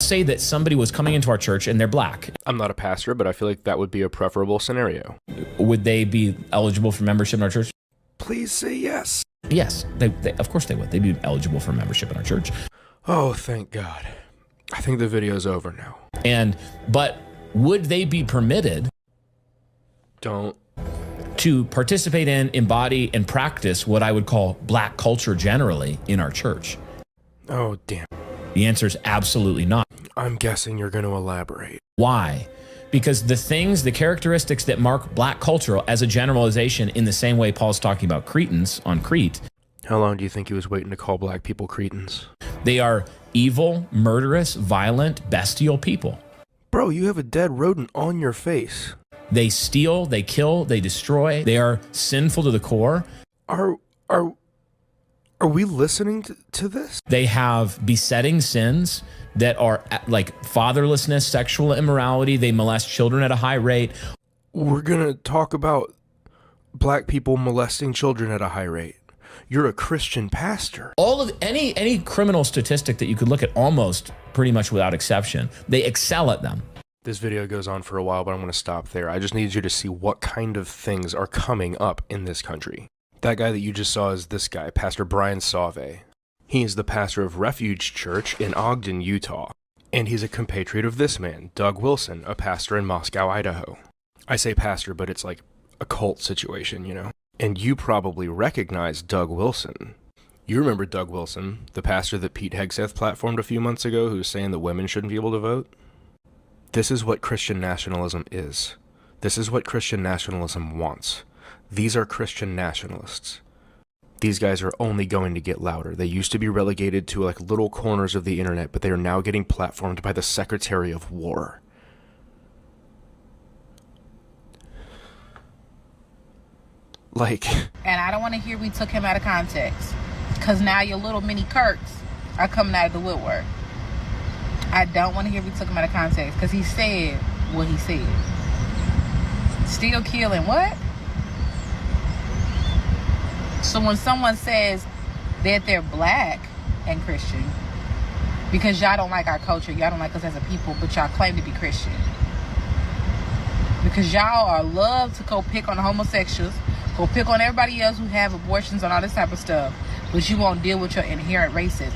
Say that somebody was coming into our church and they're black. I'm not a pastor, but I feel like that would be a preferable scenario. Would they be eligible for membership in our church? Please say yes. Yes, of course they would. They'd be eligible for membership in our church. Oh, thank God. I think the video's over now. But would they be permitted to participate in, embody, and practice what I would call black culture generally in our church? Oh, damn. The answer is absolutely not. I'm guessing you're going to elaborate. Why? Because the characteristics that mark black culture as a generalization, in the same way Paul's talking about Cretans on Crete. How long do you think he was waiting to call black people Cretans? They are evil, murderous, violent, bestial people. Bro, you have a dead rodent on your face. They steal, they kill, they destroy. They are sinful to the core. Are we listening to this? They have besetting sins that are like fatherlessness, sexual immorality. They molest children at a high rate. We're going to talk about black people molesting children at a high rate. You're a Christian pastor. All of any criminal statistic that you could look at, almost pretty much without exception, they excel at them. This video goes on for a while, but I'm going to stop there. I just need you to see what kind of things are coming up in this country. That guy that you just saw is this guy, Pastor Brian Sauve. He is the pastor of Refuge Church in Ogden, Utah. And he's a compatriot of this man, Doug Wilson, a pastor in Moscow, Idaho. I say pastor, but it's like a cult situation, you know? And you probably recognize Doug Wilson. You remember Doug Wilson, the pastor that Pete Hegseth platformed a few months ago, who's saying that women shouldn't be able to vote? This is what Christian nationalism is. This is what Christian nationalism wants. These are Christian nationalists. These guys are only going to get louder. They used to be relegated to like little corners of the internet, but they are now getting platformed by the Secretary of War. And I don't want to hear we took him out of context, because now your little mini Kirks are coming out of the woodwork. I don't want to hear we took him out of context, because he said what he said. Still killing what? So when someone says that they're black and Christian, because y'all don't like our culture, y'all don't like us as a people, but y'all claim to be Christian, because y'all are love to go pick on the homosexuals, go pick on everybody else who have abortions and all this type of stuff, but you won't deal with your inherent racism.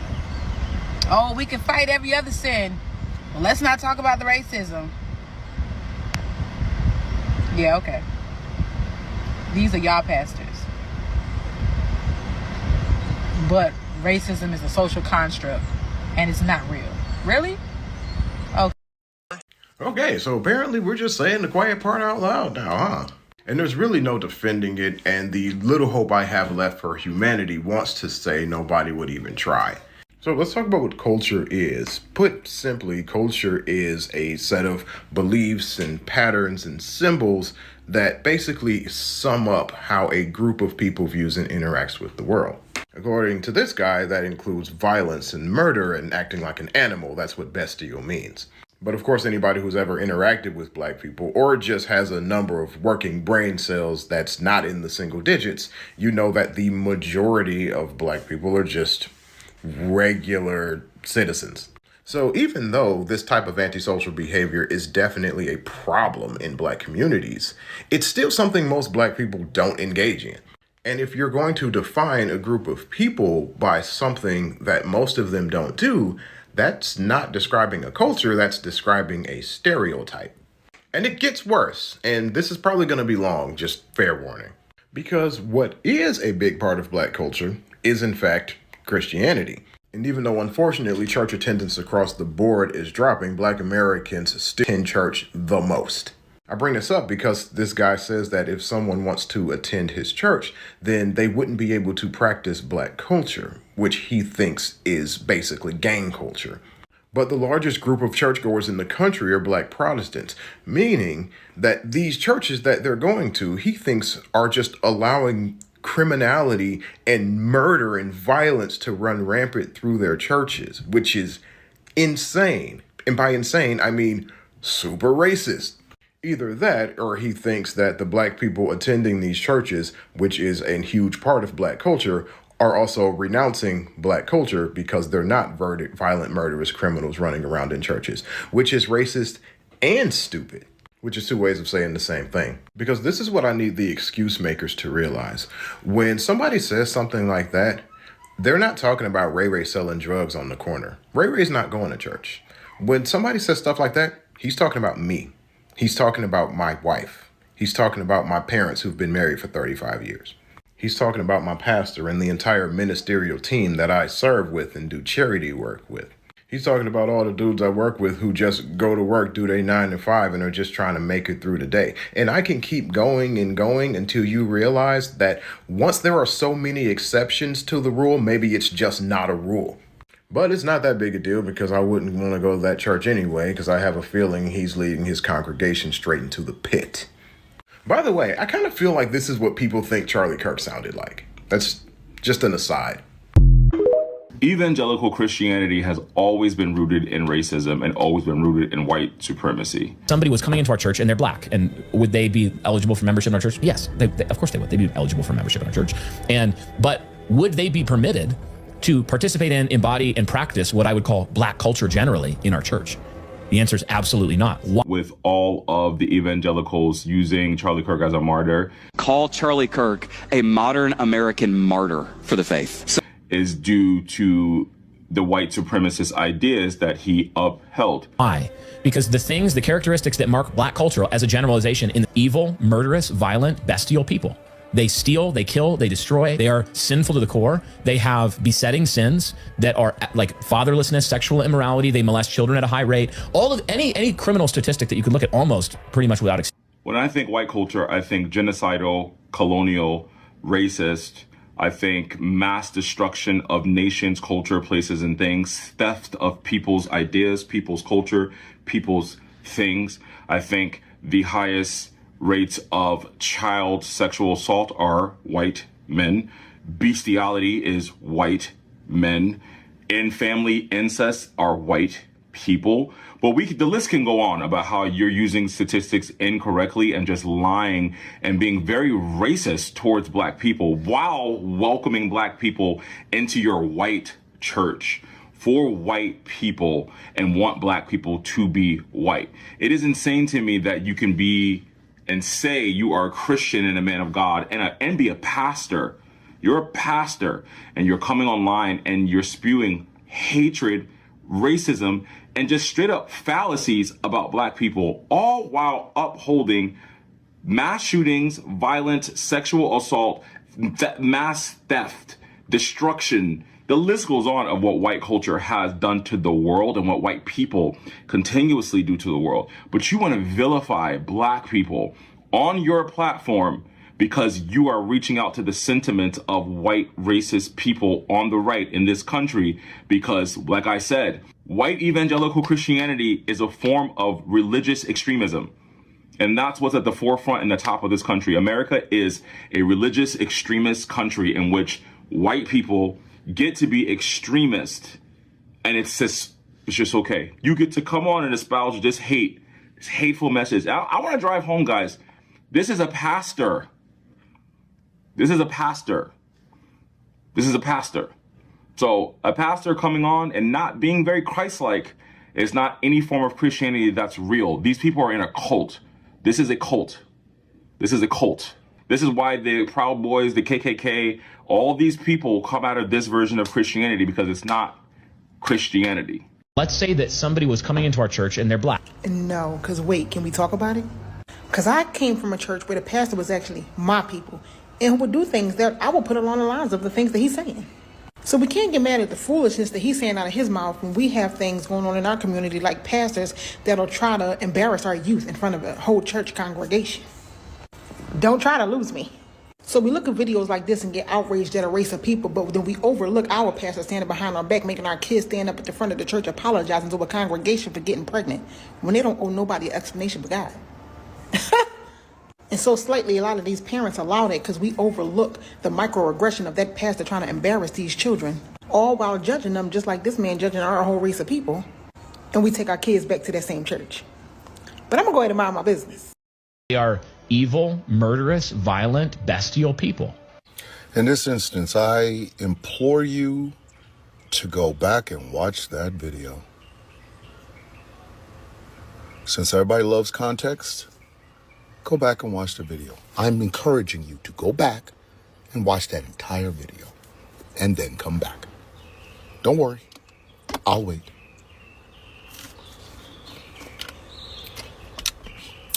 Oh, we can fight every other sin, but let's not talk about the racism. Yeah, okay. These are y'all pastors. But racism is a social construct, and it's not real. Really? Okay. Okay, so apparently we're just saying the quiet part out loud now, huh? And there's really no defending it, and the little hope I have left for humanity wants to say nobody would even try. So let's talk about what culture is. Put simply, culture is a set of beliefs and patterns and symbols that basically sum up how a group of people views and interacts with the world. According to this guy, that includes violence and murder and acting like an animal. That's what bestial means. But of course, anybody who's ever interacted with black people or just has a number of working brain cells that's not in the single digits, you know that the majority of black people are just regular citizens. So even though this type of antisocial behavior is definitely a problem in black communities, it's still something most black people don't engage in. And if you're going to define a group of people by something that most of them don't do, that's not describing a culture, that's describing a stereotype. And it gets worse, and this is probably going to be long, just fair warning. Because what is a big part of black culture is, in fact, Christianity. And even though, unfortunately, church attendance across the board is dropping, black Americans still attend church the most. I bring this up because this guy says that if someone wants to attend his church, then they wouldn't be able to practice black culture, which he thinks is basically gang culture. But the largest group of churchgoers in the country are black Protestants, meaning that these churches that they're going to, he thinks are just allowing criminality and murder and violence to run rampant through their churches, which is insane. And by insane, I mean super racist. Either that, or he thinks that the black people attending these churches, which is a huge part of black culture, are also renouncing black culture because they're not violent, murderous criminals running around in churches, which is racist and stupid, which is two ways of saying the same thing. Because this is what I need the excuse makers to realize. When somebody says something like that, they're not talking about Ray Ray selling drugs on the corner. Ray Ray's not going to church. When somebody says stuff like that, he's talking about me. He's talking about my wife. He's talking about my parents who've been married for 35 years. He's talking about my pastor and the entire ministerial team that I serve with and do charity work with. He's talking about all the dudes I work with who just go to work, do their 9 to 5, and are just trying to make it through the day. And I can keep going and going until you realize that once there are so many exceptions to the rule, maybe it's just not a rule. But it's not that big a deal because I wouldn't want to go to that church anyway, because I have a feeling he's leading his congregation straight into the pit. By the way, I kind of feel like this is what people think Charlie Kirk sounded like. That's just an aside. Evangelical Christianity has always been rooted in racism and always been rooted in white supremacy. Somebody was coming into our church and they're black, and would they be eligible for membership in our church? Yes, of course they would. They'd be eligible for membership in our church. But would they be permitted to participate in, embody, and practice what I would call black culture generally in our church? The answer is absolutely not. With all of the evangelicals using Charlie Kirk as a martyr. Call Charlie Kirk a modern American martyr for the faith. Is due to the white supremacist ideas that he upheld. Why? Because the characteristics that mark black culture as a generalization in evil, murderous, violent, bestial people. They steal, they kill, they destroy. They are sinful to the core. They have besetting sins that are like fatherlessness, sexual immorality. They molest children at a high rate. All of any criminal statistic that you could look at almost pretty much without exception. When I think white culture, I think genocidal, colonial, racist. I think mass destruction of nations, culture, places, and things, theft of people's ideas, people's culture, people's things. I think the highest rates of child sexual assault are white men. Bestiality is white men. In family incest are white people. But the list can go on about how you're using statistics incorrectly and just lying and being very racist towards black people while welcoming black people into your white church for white people and want black people to be white. It is insane to me that you can be and say you are a Christian and a man of God and be a pastor. You're a pastor and you're coming online and you're spewing hatred, racism, and just straight up fallacies about black people, all while upholding mass shootings, violent sexual assault, mass theft, destruction. The list goes on of what white culture has done to the world and what white people continuously do to the world. But you want to vilify black people on your platform because you are reaching out to the sentiment of white racist people on the right in this country. Because, like I said, white evangelical Christianity is a form of religious extremism. And that's what's at the forefront and the top of this country. America is a religious extremist country in which white people get to be extremist. And it's just okay. You get to come on and espouse this hate, this hateful message. I want to drive home, guys. This is a pastor. This is a pastor. This is a pastor. So a pastor coming on and not being very Christ-like is not any form of Christianity that's real. These people are in a cult. This is a cult. This is a cult. This is why the Proud Boys, the KKK, all these people come out of this version of Christianity because it's not Christianity. Let's say that somebody was coming into our church and they're black. No, because wait, can we talk about it? Because I came from a church where the pastor was actually my people and would do things that I would put along the lines of the things that he's saying. So we can't get mad at the foolishness that he's saying out of his mouth when we have things going on in our community like pastors that'll try to embarrass our youth in front of a whole church congregation. Don't try to lose me. So we look at videos like this and get outraged at a race of people, but then we overlook our pastor standing behind our back, making our kids stand up at the front of the church apologizing to a congregation for getting pregnant when they don't owe nobody an explanation but God. And so slightly, a lot of these parents allow that because we overlook the microaggression of that pastor trying to embarrass these children, all while judging them just like this man judging our whole race of people. And we take our kids back to that same church. But I'm going to go ahead and mind my business. They are evil, murderous, violent, bestial people. In this instance, I implore you to go back and watch that video. Since everybody loves context, go back and watch the video. I'm encouraging you to go back and watch that entire video and then come back. Don't worry, I'll wait.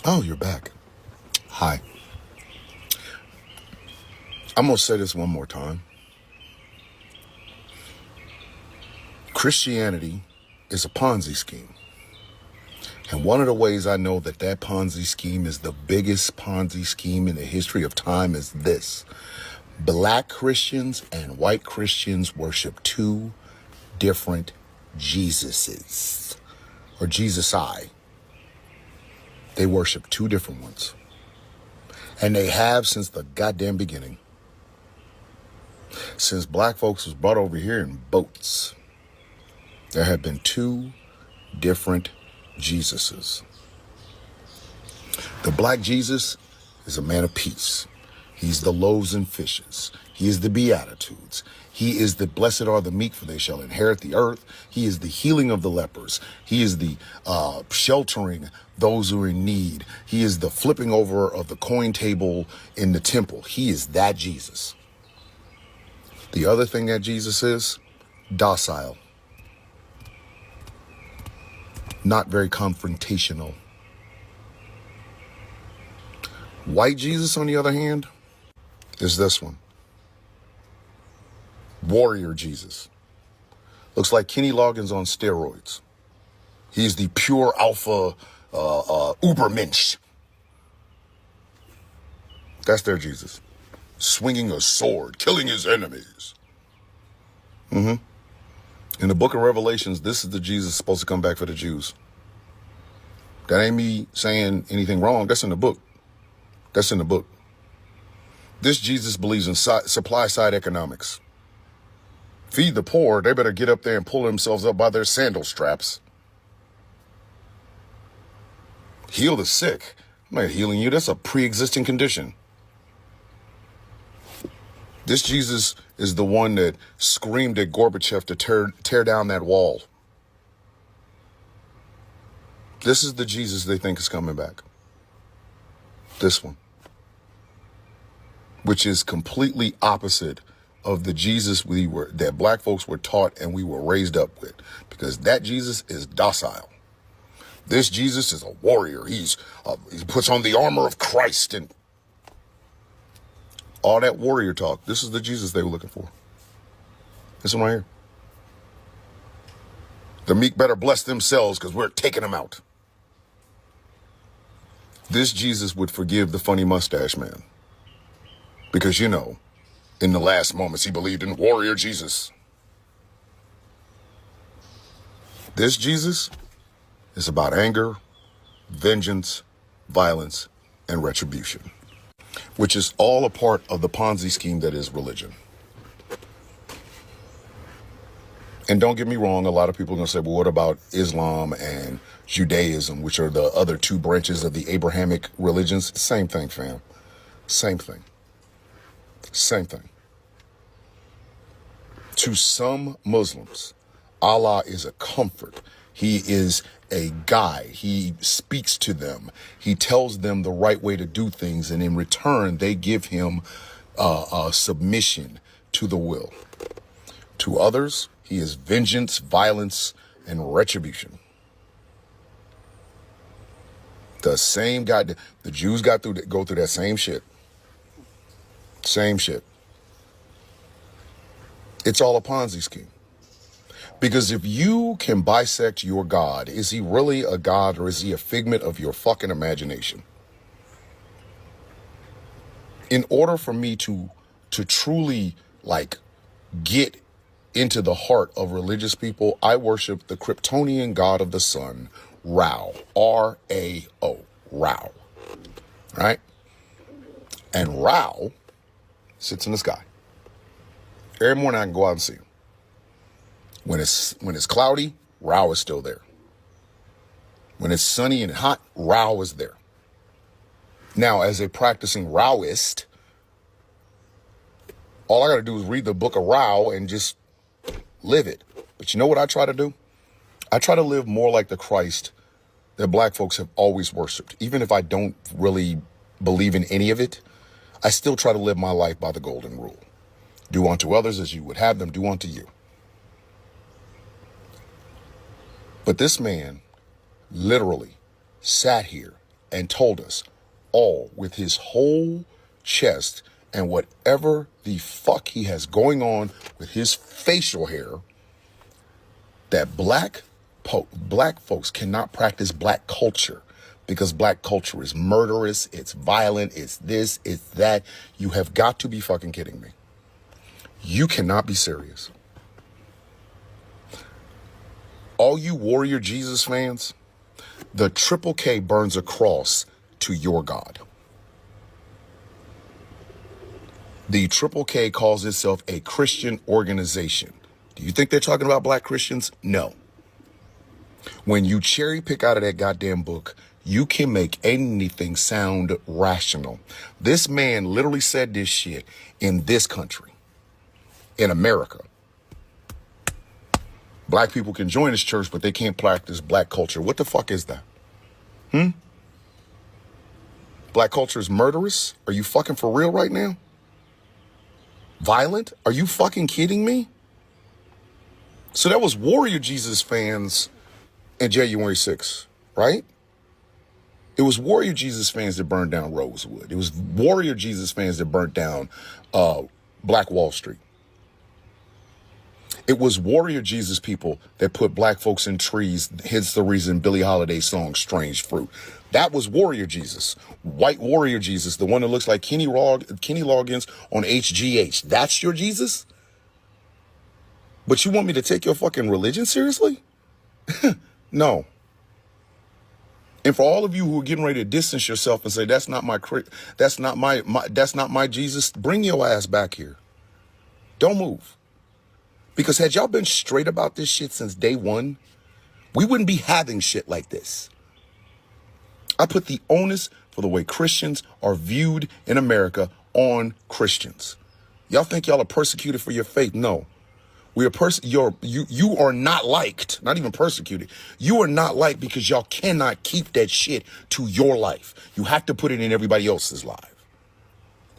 Oh, you're back. Hi. I'm going to say this one more time. Christianity is a Ponzi scheme. And one of the ways I know that that Ponzi scheme is the biggest Ponzi scheme in the history of time is this. Black Christians and white Christians worship two different Jesuses, or Jesus-I. They worship two different ones. And they have since the goddamn beginning. Since black folks was brought over here in boats, there have been two different Jesuses. The black Jesus is a man of peace. He's the loaves and fishes. He is the Beatitudes. He is the blessed are the meek, for they shall inherit the earth. He is the healing of the lepers. He is the sheltering those who are in need. He is the flipping over of the coin table in the temple. He is that Jesus. The other thing that Jesus is, docile. Not very confrontational. White Jesus, on the other hand, is this one. Warrior Jesus. Looks like Kenny Loggins on steroids. He's the pure alpha Ubermensch. That's their Jesus. Swinging a sword, killing his enemies. In the book of Revelations, this is the Jesus supposed to come back for the Jews. That ain't me saying anything wrong. That's in the book. That's in the book. This Jesus believes in supply side economics. Feed the poor, they better get up there and pull themselves up by their sandal straps. Heal the sick. I'm not healing you. That's a pre-existing condition. This Jesus is the one that screamed at Gorbachev to tear down that wall. This is the Jesus they think is coming back. This one. Which is completely opposite of the Jesus that black folks were taught and we were raised up with. Because that Jesus is docile. This Jesus is a warrior. He puts on the armor of Christ and all that warrior talk. This is the Jesus they were looking for. This one right here. The meek better bless themselves because we're taking them out. This Jesus would forgive the funny mustache man. Because, you know, in the last moments, he believed in warrior Jesus. This Jesus is about anger, vengeance, violence, and retribution, which is all a part of the Ponzi scheme that is religion. And don't get me wrong, a lot of people are going to say, well, what about Islam and Judaism, which are the other two branches of the Abrahamic religions? Same thing, fam. Same thing. Same thing. To some Muslims, Allah is a comfort. He is a guide. He speaks to them. He tells them the right way to do things. And in return, they give him submission to the will. To others, he is vengeance, violence, and retribution. The same God, the Jews go through that same shit. Same shit. It's all a Ponzi scheme. Because if you can bisect your God, is he really a God or is he a figment of your fucking imagination? In order for me to truly get into the heart of religious people, I worship the Kryptonian god of the sun, Ra, R-A-O, Ra, right? And Ra sits in the sky. Every morning I can go out and see him. When it's cloudy, Ra is still there. When it's sunny and hot, Ra is there. Now, as a practicing Raoist, All I got to do is read the book of Rao and just live it. But you know what I try to do? I try to live more like the Christ that black folks have always worshiped. Even if I don't really believe in any of it, I still try to live my life by the golden rule. Do unto others as you would have them do unto you. But this man literally sat here and told us all with his whole chest and whatever the fuck he has going on with his facial hair, that black folks cannot practice black culture because black culture is murderous, it's violent, it's this, it's that. You have got to be fucking kidding me. You cannot be serious. All you Warrior Jesus fans, the Triple K burns a cross to your God. The Triple K calls itself a Christian organization. Do you think they're talking about black Christians? No. When you cherry pick out of that goddamn book, you can make anything sound rational. This man literally said this shit in this country, in America. Black people can join his church, but they can't practice black culture. What the fuck is that? Black culture is murderous? Are you fucking for real right now? Violent? Are you fucking kidding me? So that was Warrior Jesus fans in January 6th, right? It was Warrior Jesus fans that burned down Rosewood. It was Warrior Jesus fans that burnt down Black Wall Street. It was Warrior Jesus people that put black folks in trees, hence the reason Billie Holiday's song Strange Fruit. That was Warrior Jesus. White Warrior Jesus, the one that looks like Kenny Loggins on HGH. That's your Jesus? But you want me to take your fucking religion seriously? No. And for all of you who are getting ready to distance yourself and say that's not my Jesus, bring your ass back here. Don't move. Because had y'all been straight about this shit since day one, we wouldn't be having shit like this. I put the onus for the way Christians are viewed in America on Christians. Y'all think y'all are persecuted for your faith? No. We are you are not liked, not even persecuted. You are not liked because y'all cannot keep that shit to your life. You have to put it in everybody else's life.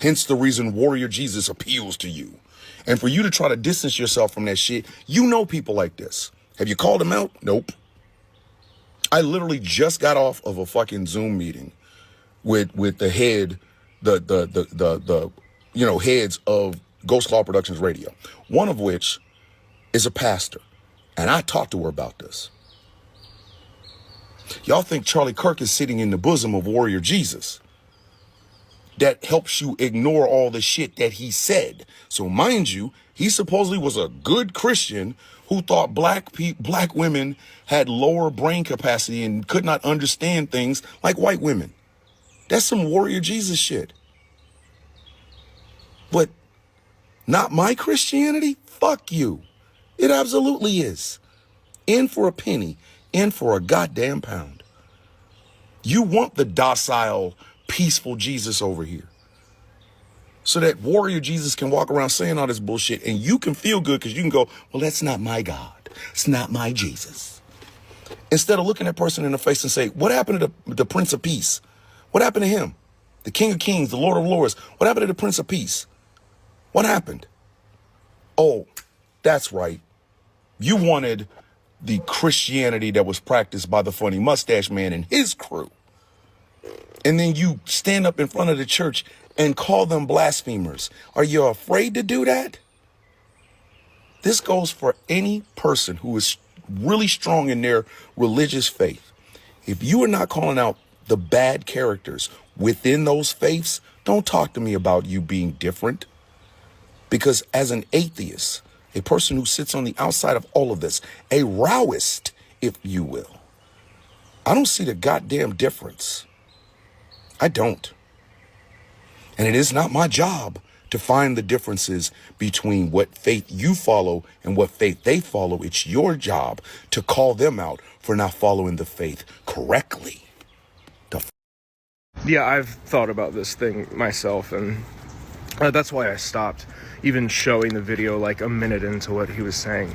Hence the reason Warrior Jesus appeals to you. And for you to try to distance yourself from that shit, you know people like this. Have you called them out? Nope. I literally just got off of a fucking Zoom meeting with the head, the heads of Ghost Law Productions Radio. One of which is a pastor. And I talked to her about this. Y'all think Charlie Kirk is sitting in the bosom of Warrior Jesus. That helps you ignore all the shit that he said. So mind you, he supposedly was a good Christian who thought black women had lower brain capacity and could not understand things like white women. That's some Warrior Jesus shit. But not my Christianity? Fuck you. It absolutely is. In for a penny, in for a goddamn pound. You want the docile, peaceful Jesus over here. So that Warrior Jesus can walk around saying all this bullshit and you can feel good because you can go, well, that's not my God. It's not my Jesus. Instead of looking that person in the face and say, what happened to the Prince of Peace? What happened to him? The King of Kings, the Lord of Lords. What happened to the Prince of Peace? What happened? Oh, that's right. You wanted the Christianity that was practiced by the funny mustache man and his crew. And then you stand up in front of the church and call them blasphemers. Are you afraid to do that? This goes for any person who is really strong in their religious faith. If you are not calling out the bad characters within those faiths, don't talk to me about you being different. Because as an atheist, a person who sits on the outside of all of this, a Roweist, if you will, I don't see the goddamn difference. I don't. And it is not my job to find the differences between what faith you follow and what faith they follow. It's your job to call them out for not following the faith That's why I stopped even showing the video like a minute into what he was saying,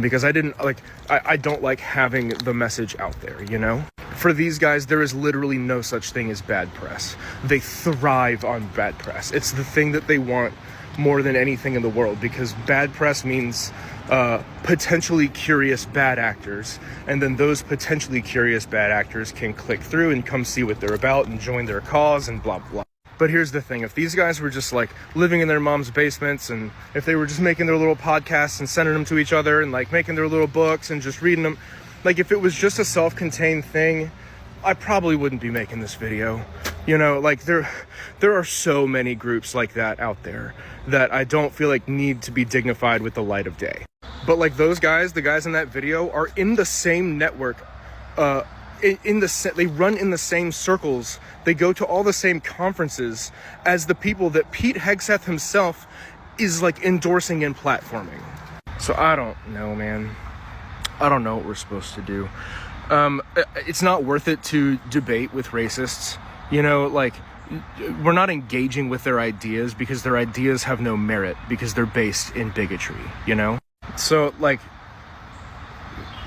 because I don't like having the message out there, you know? For these guys, there is literally no such thing as bad press. They thrive on bad press. It's the thing that they want more than anything in the world, because bad press means potentially curious bad actors, and then those potentially curious bad actors can click through and come see what they're about and join their cause and blah blah. But here's the thing, if these guys were just like living in their mom's basements, and if they were just making their little podcasts and sending them to each other and like making their little books and just reading them, like if it was just a self-contained thing, I probably wouldn't be making this video. You know, like there are so many groups like that out there that I don't feel like need to be dignified with the light of day. But like those guys, the guys in that video are in the same network, they run in the same circles, they go to all the same conferences as the people that Pete Hegseth himself is like endorsing and platforming. So I don't know, man. I don't know what we're supposed to do. It's not worth it to debate with racists. You know, like, we're not engaging with their ideas because their ideas have no merit, because they're based in bigotry, you know? So, like,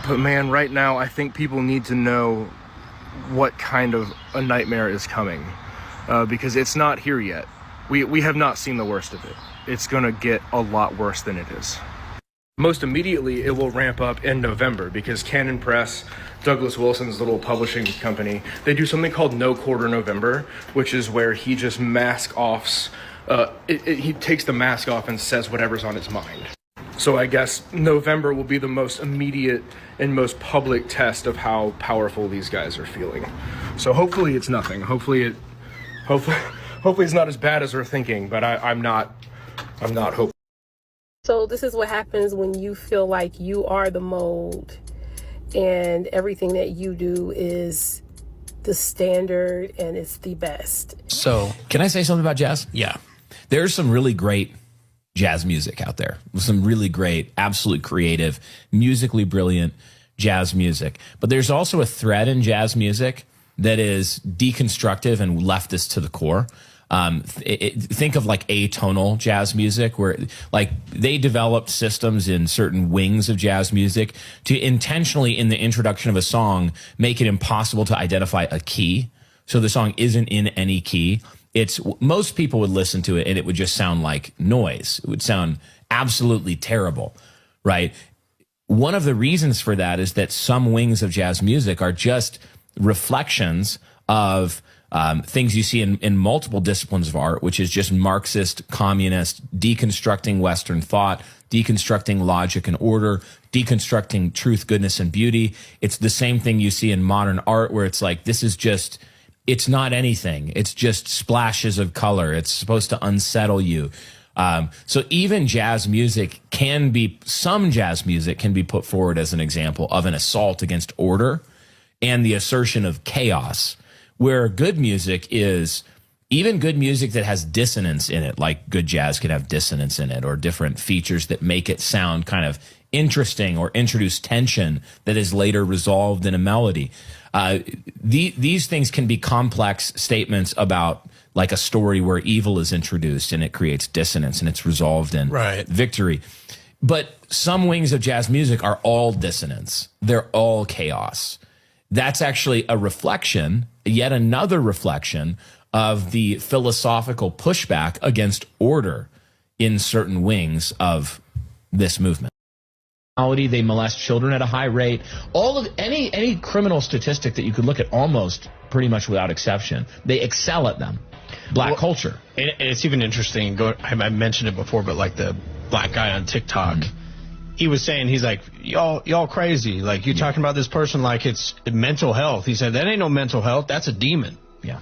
but man, right now, I think people need to know what kind of a nightmare is coming, because it's not here yet. We have not seen the worst of it. It's gonna get a lot worse than it is. Most immediately, it will ramp up in November, because Canon Press, Douglas Wilson's little publishing company, they do something called No Quarter November, which is where he just he takes the mask off and says whatever's on his mind. So I guess November will be the most immediate and most public test of how powerful these guys are feeling. So hopefully it's nothing. Hopefully it's not as bad as we're thinking, but I'm not hopeful. So this is what happens when you feel like you are the mold and everything that you do is the standard and it's the best. So can I say something about jazz? Yeah. There's some really great jazz music out there. Some really great, absolute creative, musically brilliant jazz music. But there's also a thread in jazz music that is deconstructive and leftist to the core. Think of like atonal jazz music, where like they developed systems in certain wings of jazz music to intentionally, in the introduction of a song, make it impossible to identify a key. So the song isn't in any key. Most people would listen to it and it would just sound like noise. It would sound absolutely terrible, right? One of the reasons for that is that some wings of jazz music are just reflections of things you see in multiple disciplines of art, which is just Marxist, communist, deconstructing Western thought, deconstructing logic and order, deconstructing truth, goodness, and beauty. It's the same thing you see in modern art, where it's like, it's not anything. It's just splashes of color. It's supposed to unsettle you. So even some jazz music can be put forward as an example of an assault against order and the assertion of chaos, where good music is even good music that has dissonance in it, like good jazz can have dissonance in it, or different features that make it sound kind of interesting or introduce tension that is later resolved in a melody. These things can be complex statements about like a story where evil is introduced and it creates dissonance and it's resolved in victory. But some wings of jazz music are all dissonance. They're all chaos. That's actually a reflection, yet another reflection of the philosophical pushback against order in certain wings of this movement. They molest children at a high rate. All of any criminal statistic that you could look at, almost pretty much without exception, they excel at them. Black culture. And it's even interesting. I mentioned it before, but like the black guy on TikTok, he was saying, he's like, y'all crazy. Like, you're talking about this person like it's mental health. He said, that ain't no mental health. That's a demon. Yeah.